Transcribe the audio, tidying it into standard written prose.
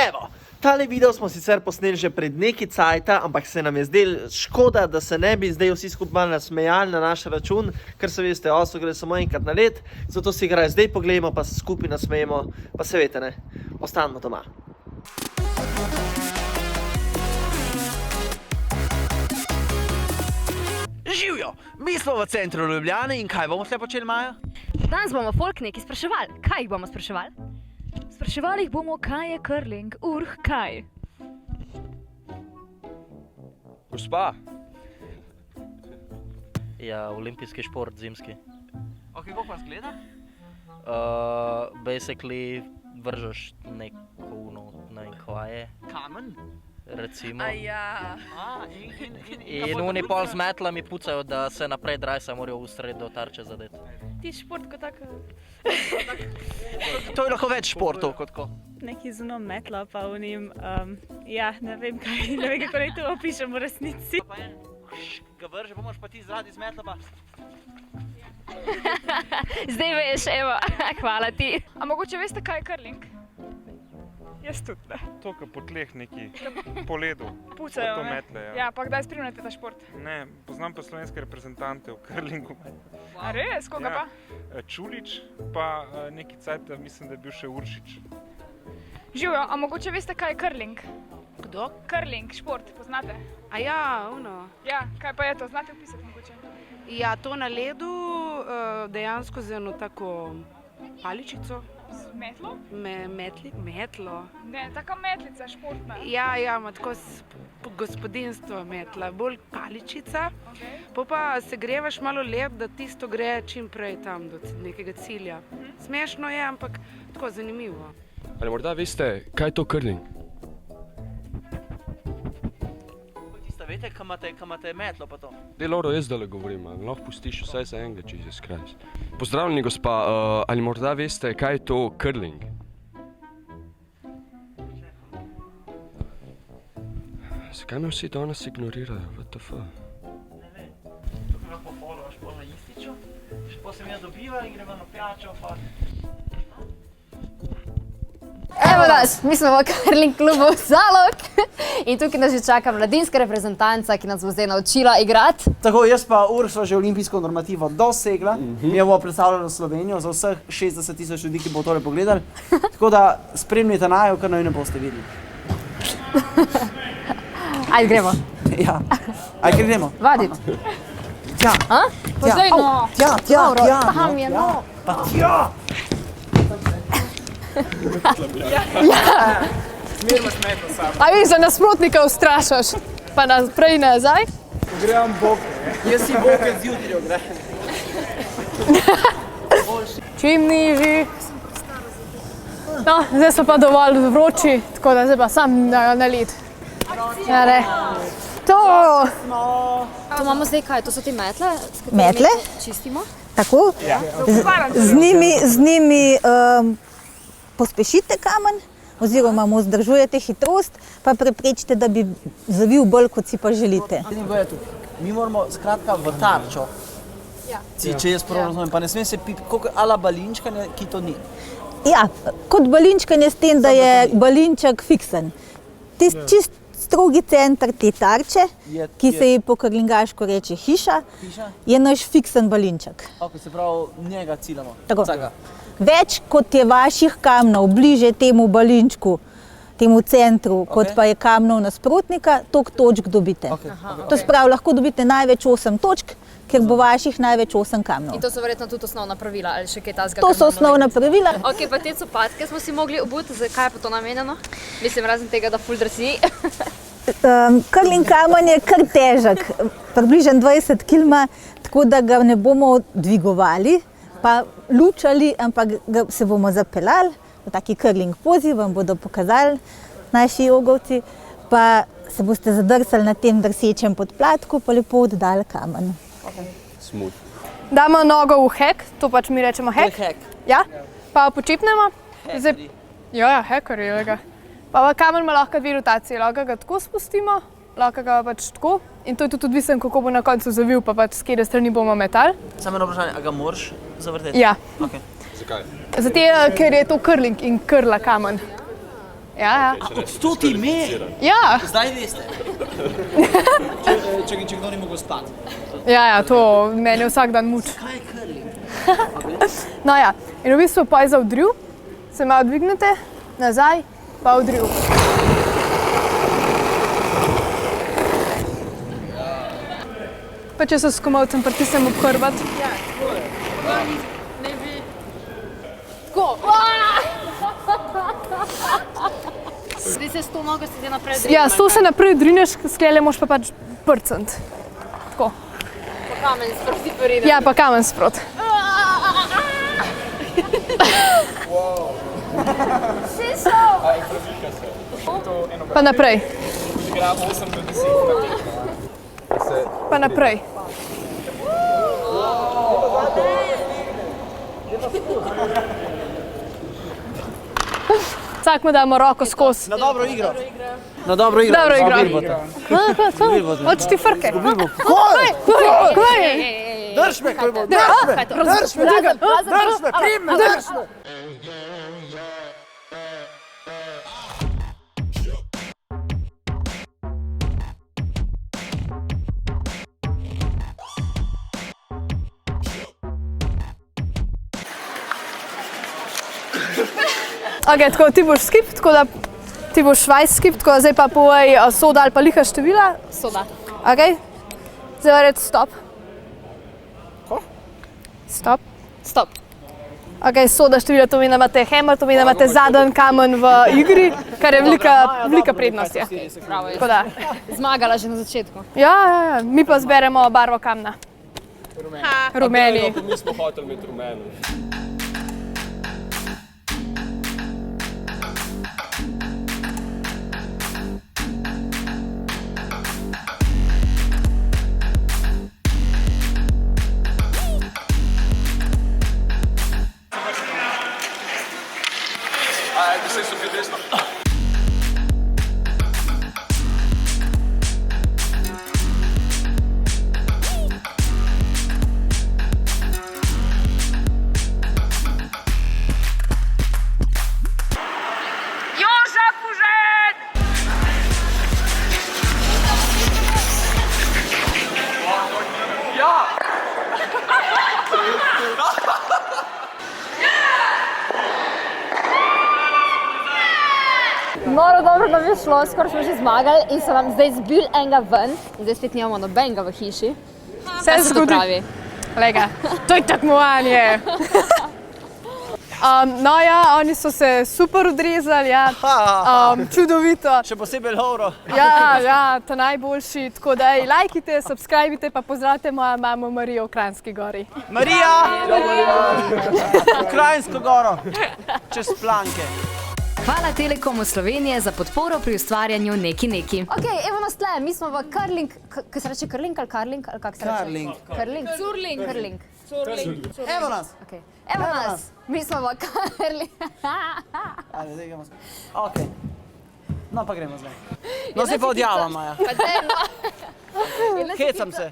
Evo, tale video smo sicer posneli že pred nekaj cajta, ampak se nam je zdel škoda, da se ne bi zdaj vsi skupaj malo nasmejali na naš račun, ker se veste, Oslo gre samo enkrat na let, zato si igrajo zdaj pogledamo, pa se skupaj nasmejemo, pa se veste, ne, ostanemo doma. Živjo! Mi smo v centru Ljubljane in kaj bomo tle počeli, Maja? Danes bomo folk nekaj spraševali. Kaj jih bomo spraševali? Spraševali jih bomo, kaj je curling. Kaj? Gospa. Ja, olimpijski šport, zimski. Ok, kako pa zgleda? Basically vržeš neko uno, ne vem kaj je. Kamen? Recimo. Ja. In oni pol z metlami pucajo, da se naprej drajsa morajo v sredo tarče zadeti. Ti šport kot tako. To je lahko več športov kot ko. Neki zuno metla pa v njim, ja, ne vem kako naj to opišem v resnici. Pa en ga vrže, pomoč pa ti zradi z metla pa... Zdaj veš, evo, hvala ti. A mogoče veste, kaj je curling? Jaz tudi ne. To, ko po tleh neki, po ledu. Pucajo, to ne? metle, ja. Ja, pa kdaj spremljate ta šport? Ne, poznam pa slovenske reprezentante v curlingu. A res? Koga pa? Čulič, pa neki cajt, mislim, da je bil še Uršič. Živjo, a mogoče veste, kaj je curling? Kdo? Curling, šport, poznate? A ja, ono. Ja, kaj pa je to? Znate opisati mogoče? Ja, to na ledu dejansko z eno tako paličico. Z metlo? Metlo. Ne, taka metlica športna. Ja, ima tako gospodinstvo metla, bolj paličica. Pa se grevaš malo led, da tisto gre čim prej tam do nekega cilja. Smešno je, ampak tako zanimivo. Ali morda veste, kaj je to curling? Veste, kam imate metlo pa to? Loro, jaz zdaj govorim, lahko pustiš vsaj za enega, Jesus Christ. Pozdravljeni, gospa, ali morda veste, kaj je to curling? Zakaj me vsi danes ignorirajo, WTF? Ne vem, tukaj lahko followaš pol na Instiču, še pol se mi dobiva in gremo na pijačo, pa... Evo nas, mi smo v curling klubu Zalog in tukaj nas že čaka mladinska reprezentanca, ki nas bo zdaj naučila igrati. Tako, jaz pa sva že olimpijsko normativo dosegla. Mi jo bomo predstavljali Slovenijo za vseh 60 000 ljudi, ki bo tole pogledali. Tako da spremljajte najo, kar naj ne boste videli. Ajde, gremo. Ja, ajde, gremo. Vadit. Tja, Pozdaj, no. tja. Tam je, no. Pa tja. A vi za nasprotnika ustrašaš, pa nas prej nazaj? Grem boke. Jaz si boke zjutraj ogrejem. Čim nižji. No, zdaj so pa dovolj vroči, tako da zdaj pa sam na led. Ja, ne. To! To imamo zdaj kaj, to so te metle? Metle? Čistimo? Tako? Z njimi pospešite kamen, oziroma mu vzdržujete hitrost, pa preprečite, da bi zavil bolj, kot si pa želite. Mi moramo skratka v tarčo. Če jaz prav razumem, pa ne smem se piti, koliko ala balinčkanje, ki to ni. Ja, kot balinčkanje s tem, da je balinček fiksen. Čist strogi center te tarče, ki se ji po curlingaško reče hiša, je naš fiksen balinček. Ok, se pravi, njega ciljamo. Tako. Več kot je vaših kamnov bliže temu balinčku, temu centru, kot pa je kamnov nasprotnika, toliko točk dobite. To se pravi, lahko dobite največ 8 točk, ker bo vaših največ 8 kamnov. In to so verjetno tudi osnovna pravila, ali še kaj tazga? To so osnovna pravila. Ok, pa te copatke smo si mogli obuti, zakaj je pa to namenjeno? Mislim, razen tega, da ful drsi. Curling kamen je kar težek, približno 20 kg, tako da ga ne bomo dvigovali, pa lučali, ampak se bomo zapeljali v taki curling pozi, vam bodo pokazali naši jogovci, pa se boste zadrsali na tem drsečem podplatku, pa lepo oddali kamen. Smooth. Damo nogo v hek, to pač mi rečemo hek. To je hek. Ja, pa počipnemo. Hekeri. Ja, hekeri, lega. Pa v kamen ima lahko dve rotacije, lahko ga tako spustimo, lahko ga pač tako. In to je tudi odvisen, kako bo na koncu zavil, pa pač s kjede strani bomo metali. Samo eno vprašanje, a ga moraš zavrteti? Ja. Okay. Zakaj? Zato, ker je to curling in curla kamen. Ja. To ti ime? Ja. Zdaj veste. Če kdo ni mogel spati. Ja, to meni vsak dan muči. Kaj je curling? No ja, in v bistvu pa je za odriv, se malo dvignete, nazaj, pa odriv. Pa če se s komolcem pritisnem ob hrbet. Ja, ne bi. Tako. Zdaj se s to nogo se naprej drineš. Ja, s to se naprej drineš, sklele moš pa pač prcniti. Tako. Pa kamen sproti pride. Ja, pa kamen sproti. Pa naprej. Pa naprej. Vsak mu damo roko skozi. Na dobro igro. Na dobro igro. Dobro igro. Hoč ti frke. Kaj? Drž me, kaj bo. Drž me. Drž me. Drž me. Prim me. Drž me. Ok, tako ti boš skip, tako da ti boš švajc skip, tako da zdaj pa povej soda ali pa liha števila. Soda. Ok, zdaj pa reči stop. Ko? Stop. Stop. Ok, soda števila, to pomeni, da imate hammer, to pomeni, da imate zadnji kamen v igri, kar je velika prednost. Bravo, Tako da. Zmagala že na začetku. Ja, mi pa zberemo barvo kamna. Rumeni. Mi smo hoteli imeti rumeno. Ajde, se so desno. Noro dobro nam je šlo, skoraj smo že zmagali in so nam zdaj zbil enega ven. Zdaj spet nimamo nobenega v hiši. Vse se to pravi. Lega, to je tekmovanje. No ja, oni so se super odrezali, ja. Čudovito. Še posebej Lauro. Ja, to najboljši. Tako da lajkite, subscribite pa pozdravite mojo mamo Marijo v Kranjski gori. Marija! V Kranjsko goro. Čez planke. Hvala Telekomu Slovenije za podporo pri ustvarjanju Neki. Ok, evo nas tle, mi smo v curling, kaj se reče curling ali karling, ali kak se reče? Curling. Curling? Curling. Evo nas. Okay. Evo nas, mi smo v curling. Ajde, zdaj gremo. Ok. No pa gremo zdaj. No zdaj pa odjava, Maja. Pa zdaj, no. Hecam se.